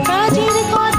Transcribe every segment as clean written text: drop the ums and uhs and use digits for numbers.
কাজের কথা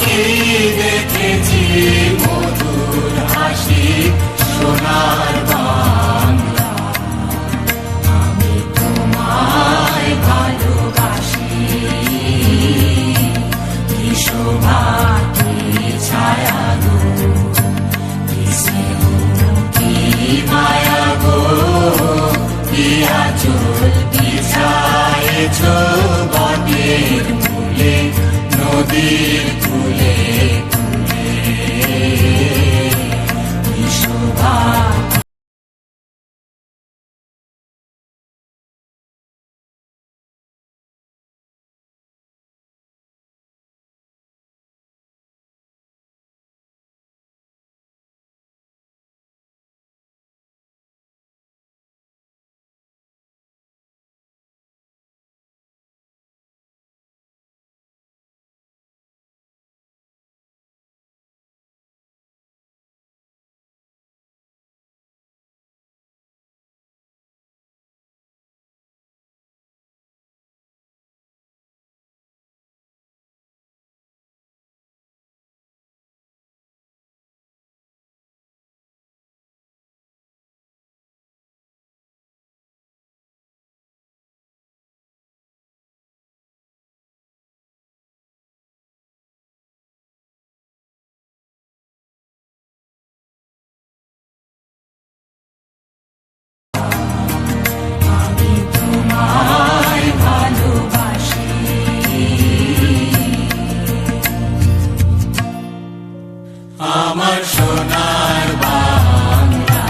কি দেখেছি মধুর হাসি সোনার বাংলা। আমি তোমায় ভালোবাসি, কি শোভা কি ছায়া গো, কি স্নেহ কি মায়া গো, কি আঁচল বিছায়েছ বটের মূলে নদীর কূলে কূলে, কি শোভা। আমার সোনার বাংলা,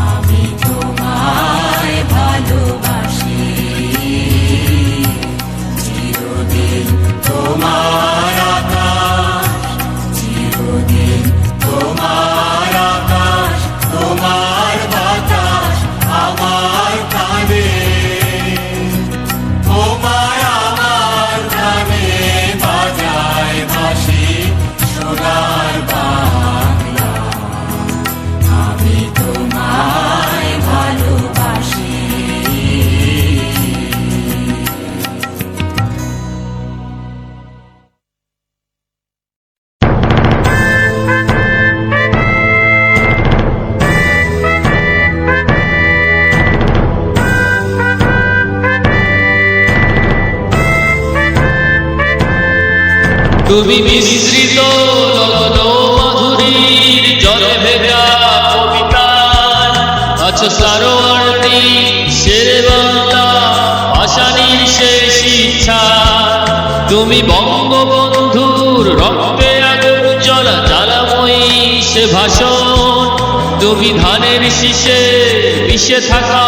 আমি তোমায় ভালোবাসি, চিরদিন তোমার আকাশ, চিরদিন তোমার আকাশ, তোমার বাতাস আমার কানে, তোমায় আমার কানে বাজায় বাঁশি সোনার বাংলা। আমি তোমায় ভালোবাসি। তুমি মিশ্রিত লগ্ন মাধুরীর জলে ভেজা কবিতা, আছো সারোয়ার্দী শেরে বাংলা ভাসানির শেষ ইচ্ছা। তুমি বঙ্গবন্ধুর রক্তে আগুন জ্বলা জ্বালাময়ী সে ভাষণ, তুমি ধানের শীষে মিশে থাকা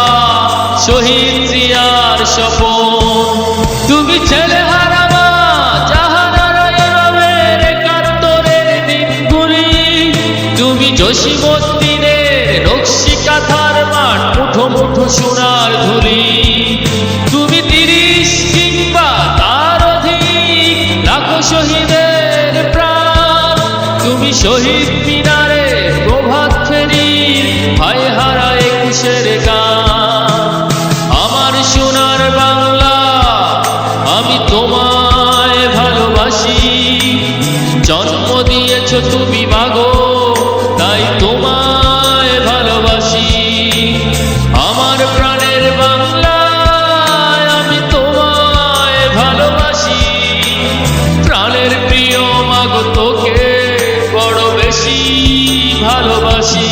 শহীদ জিয়ার স্বপন। তুমি ছেলে হারা মা জাহানারায়ের একাত্তরের দিনগুলি, তুমি জসীমউদ্দিনের নকশি কাঁথার মাঠ মুঠো মুঠো সোনার ধুলি। তুমি ৩০ কিংবা তার অধিক লাখো শহীদের প্রাণ, তুমি শহীদ মিনারে প্রভাত ফেরির ভাই হারা ২১-এর গান। আমার সোনার বাংলা, আমি তোমায় ভালোবাসি, জন্ম দিয়েছ তুমি মাগো তাই তোমায় ভালোবাসি। আমার প্রাণের বাংলা, আমি তোমায় ভালোবাসি, প্রাণের প্রিয় মাগো তোকে বড় বেশি ভালোবাসি।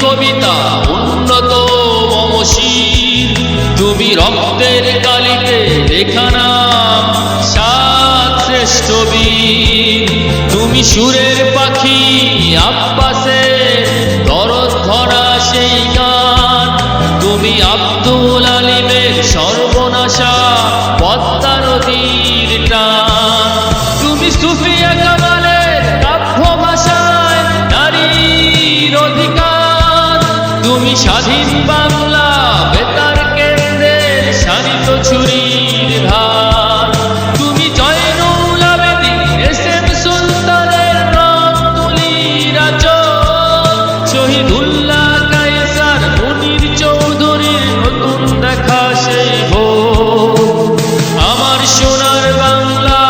কবিতা উন্নত মমশির, তুমি রক্তের কালিতে লেখা নাম সাত শ্রেষ্ঠ বীর। তুমি তুমি সুরের পাখি আব্বাসের দরদ ভরা সেই গান, তুমি আব্দুল আলিমের সর্বনাশা পদ্মা নদীর টান, তুমি সুফিয়া কামালের কাব্য ভাষায় নারীর অধিকার, তুমি স্বাধীন বাংলা বেতার কেন্দ্রের শানিত ছুরির ধার, তুমি জয়নুল আবেদীন এসএম সুলতানের রং তুলির আঁচল, শহীদুল্লাহ কায়সার মুনির চৌধুরীর নতুন দেখা সেই ভোর। আমার সোনার বাংলা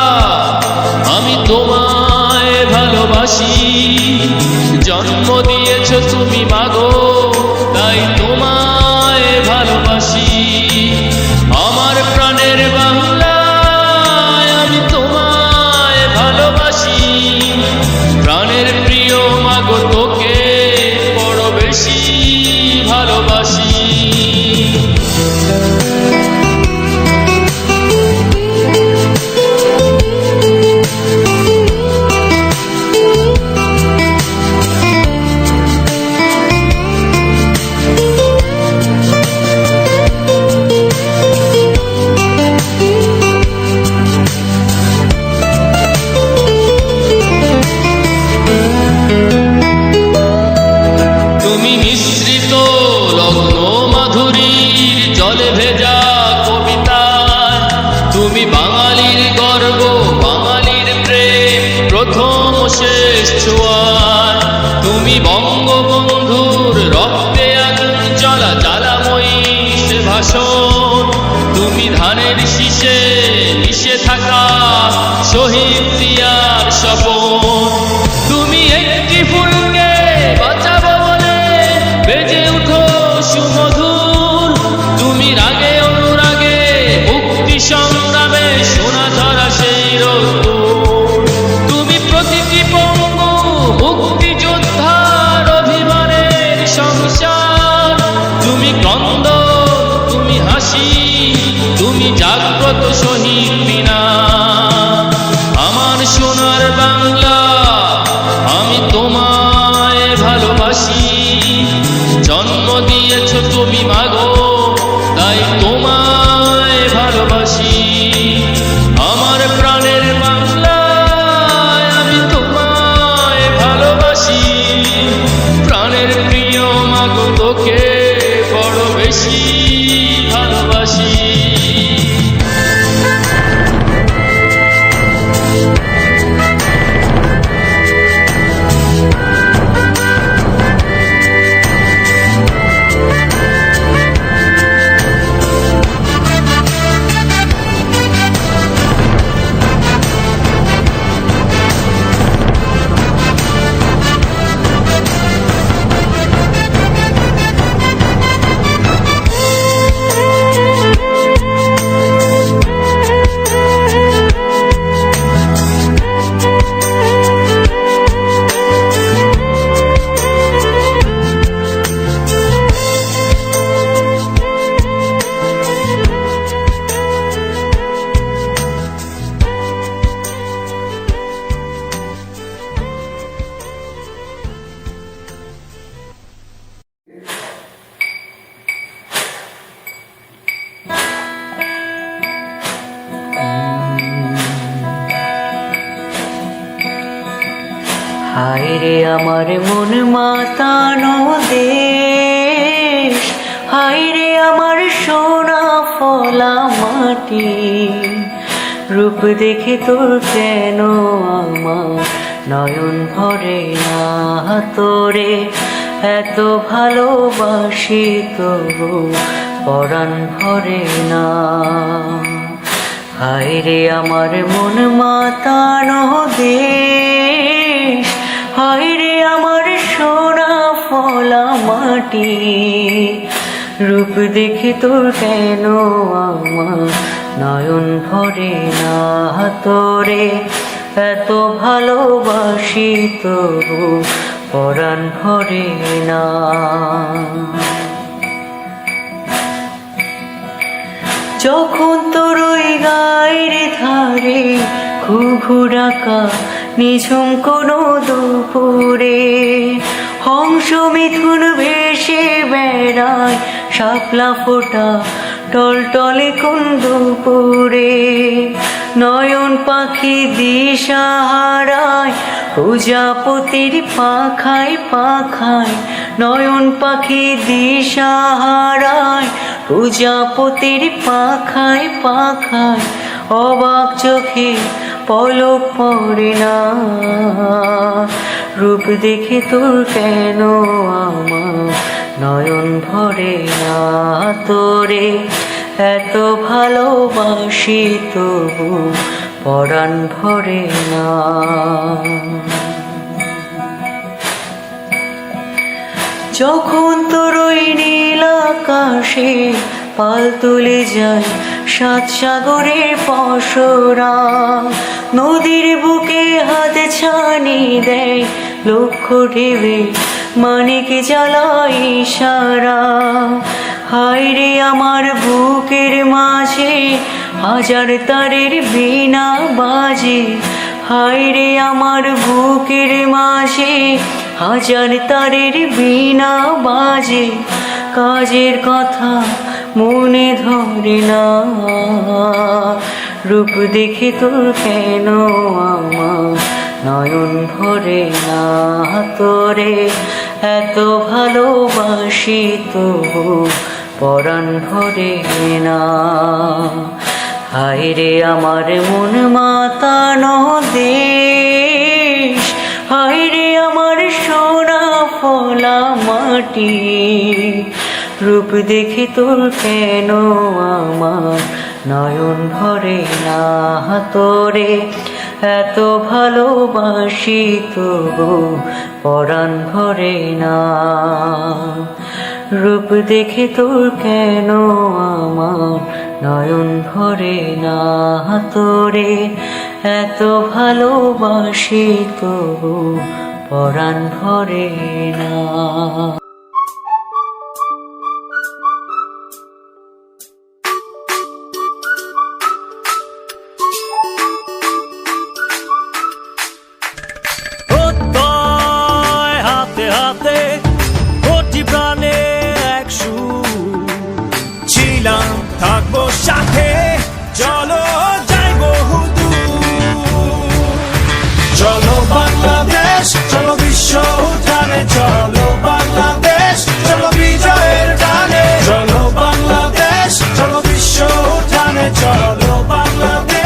আমি তোমায় ভালোবাসি, জন্ম দিয়েছ তুমি মাগো তাই তোমায় ভালোবাসি। আমার প্রাণের বাংলা আমি তোমায় ভালোবাসি, প্রাণের প্রিয় মাগো তোকে বড় বেশি ভালোবাসি। তুমি মিশ্রিত লগ্ন মাধুরীর জলে ভেজা কবিতায়, তুমি বাঙালির গর্ব বাঙালির প্রেম প্রথম শেষ ছোঁয়ায়, তুমি বঙ্গবন্ধুর রক্তে আগুন জ্বলা জ্বালাময়ী সে ভাষণ, তুমি ধানের শীষে মিশে থাকা শহীদ জিয়ার স্বপন, তুমি একটি ফুলকে বাঁচাবো বলে বেজে উঠো সুমধুর, তুমি রাগে অনুরাগে মুক্তি সংগ্রামে সোনা ঝরা সেই রোদ্দুর, তুমি প্রতিটি পঙ্গু মুক্তিযোদ্ধার অভিমানের সংসার, তুমি ক্রন্দন তুমি হাসি তুমি জাগ্রত শহীদ মিনার। আমার সোনার বাংলা আমি তোমায় ভালোবাসি, জন্ম দিয়েছ তুমি মাগো তাই তোমায় ভালোবাসি। আমার প্রাণের বাংলা আমি তোমায় ভালোবাসি, প্রাণের প্রিয় মাগো তোকে বড় বেশি ভালোবাসি। হায় রে আমার মন মাতানো দেশ, হায় রে আমার সোনা ফলা মাটি, রূপ দেখে তোর কেন আমার নয়ন ভরে না, তোরে এত ভালোবাসি তবু পরাণ ভরে না। হায় রে আমার মন মাতানো দেশ, হায় রে আমার সোনা ফলা মাটি, রূপ দেখে তোর কেন আমার নয়ন ভরে না, তোরে এত ভালোবাসি তবু পরাণ ভরে না। যখন তোর ওই গায়ের ধারে ঘুঘু ডাকা নিঝুম কোনো দুপুরে হংস মিথুন ভেসে বেড়ায় শাপলা ফোটা টলটলে কোন দুপুরে নয়ন পাখি দিশা হারায় প্রজাপতির পাখায় পাখায় নয়ন পাখি দিশা হারায় প্রজাপতির পাখায় পাখায় অবাক চোখে পলক পড়ে না রূপ দেখে তোর কেন আমার নয়ন ভরে না তোরে এত ভালোবাসি তবু পরাণ ভরে না যখন তোর ওই নীল আকাশে পাল তুলে যায় সাত সাগরের পসরা নদীর বুকে হাত ছানি দেয় লক্ষ ঢেবে মানিক জ্বালায় ইশারা হায় রে আমার বুকের মাঝে হাজার তারের বীণা বাজে হায় রে আমার বুকের মাঝে হাজার তারের বীণা বাজে কাজের কথা মনে ধরে না রূপ দেখে তোর কেন আমার নয়ন ভরে না তোরে এত ভালোবাসি তবু পরাণ ভরে না হায় রে আমার মন মাতানো দেশ হায় রে আমার সোনা ফলা মাটি রূপ দেখে তোর কেন আমার নয়ন ভরে না তোরে এত ভালোবাসি তবু পরাণ ভরে না রূপ দেখে তোর কেন আমার নয়ন ভরে না তোরে এত ভালোবাসি তবু পরাণ ভরে না হাতে হাতে কোটি প্রাণে এক সুর ছিলাম থাকবো সাথে চলো যাই বহুদূর চলো বাংলাদেশ চলো বিশ্ব উঠানে চলো বাংলাদেশ চলো বিজয়ের গানে চলো বাংলাদেশ চলো বিশ্ব উঠানে চলো বাংলাদেশ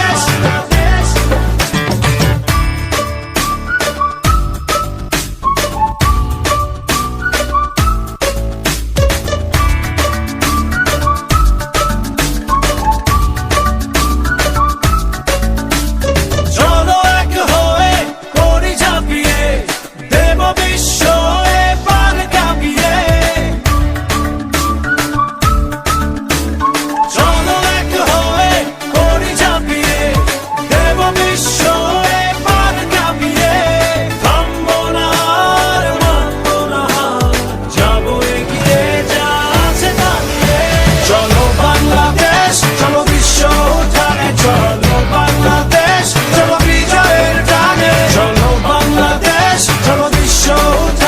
Show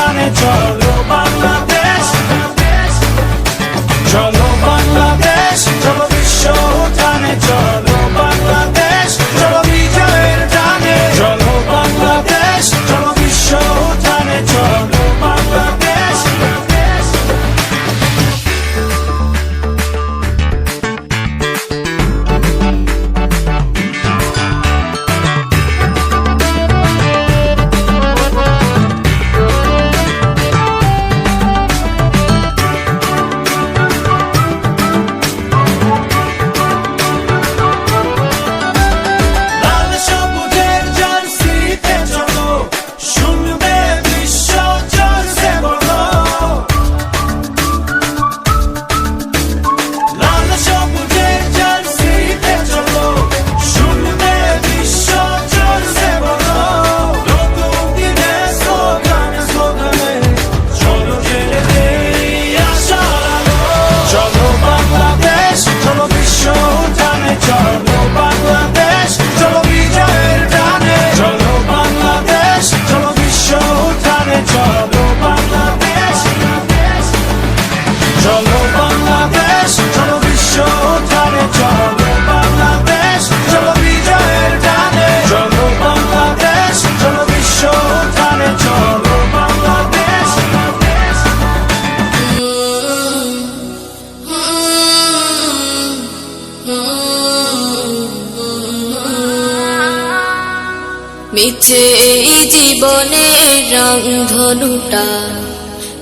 মিছে এই জীবনের রংধনুটা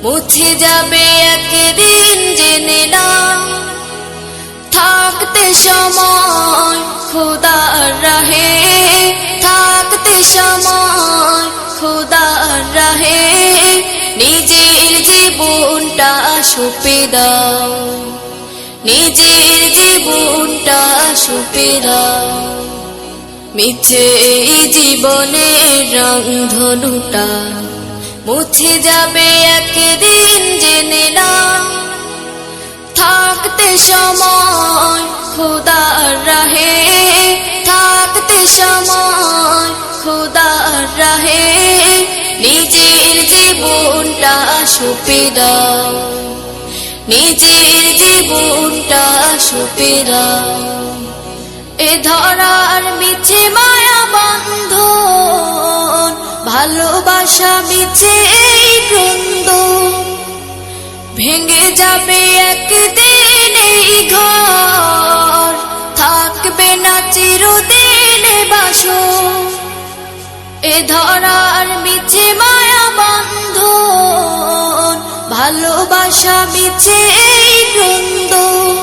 মুছে যাবে একদিন জেনে না থাকতে সময় খোদার রাহে থাকতে সময় খোদার রাহে নিজের জীবনটা সঁপে দাও নিজের জীবনটা সঁপে দাও মিছে এই জীবনের রংধনুটা মুছে যাবে একদিন জেনে না থাকতে সময় খোদার রাহে থাকতে সময় খোদার রাহে নিজের জীবনটা সঁপে দাও নিজের জীবনটা সঁপে দাও এ ধরার মিছে মায়া বন্ধন ভালোবাসা মিছে এই ক্রন্দন ভেঙে যাবে একদিন এই ঘর থাকবে না চিরদিন বাসর এ ধরার মিছে মায়া বন্ধন ভালোবাসা মিছে এই ক্রন্দন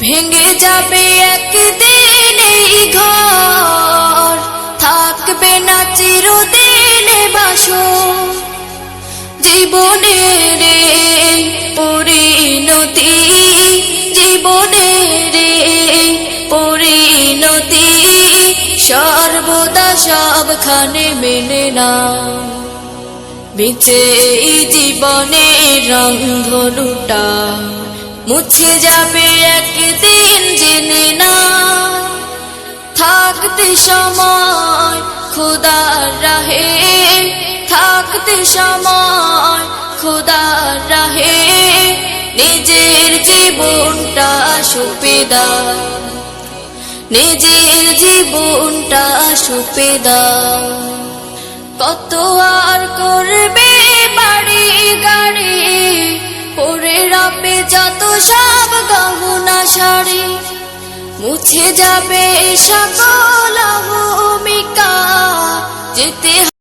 ভেঙে যাবে একদিন এই ঘর থাকবে না চিরদিন বাসর জীবনের পরিণতি জীবনের পরিণতি সর্বদা সবখানে মেনে না মিছে এই জীবনের রংধনুটা মুছে যাবে একদিন জেনে না থাকতে সময় খোদার রাহে থাকতে সময় খোদার রাহে নিজের জীবনটা সঁপে দাও নিজের জীবনটা সঁপে দাও কত আর করবে বাড়ি গাড়ি পরে রাবে যত সব গহনা শাড়ি মুছে যাবে সকল ভূমিকা যেতে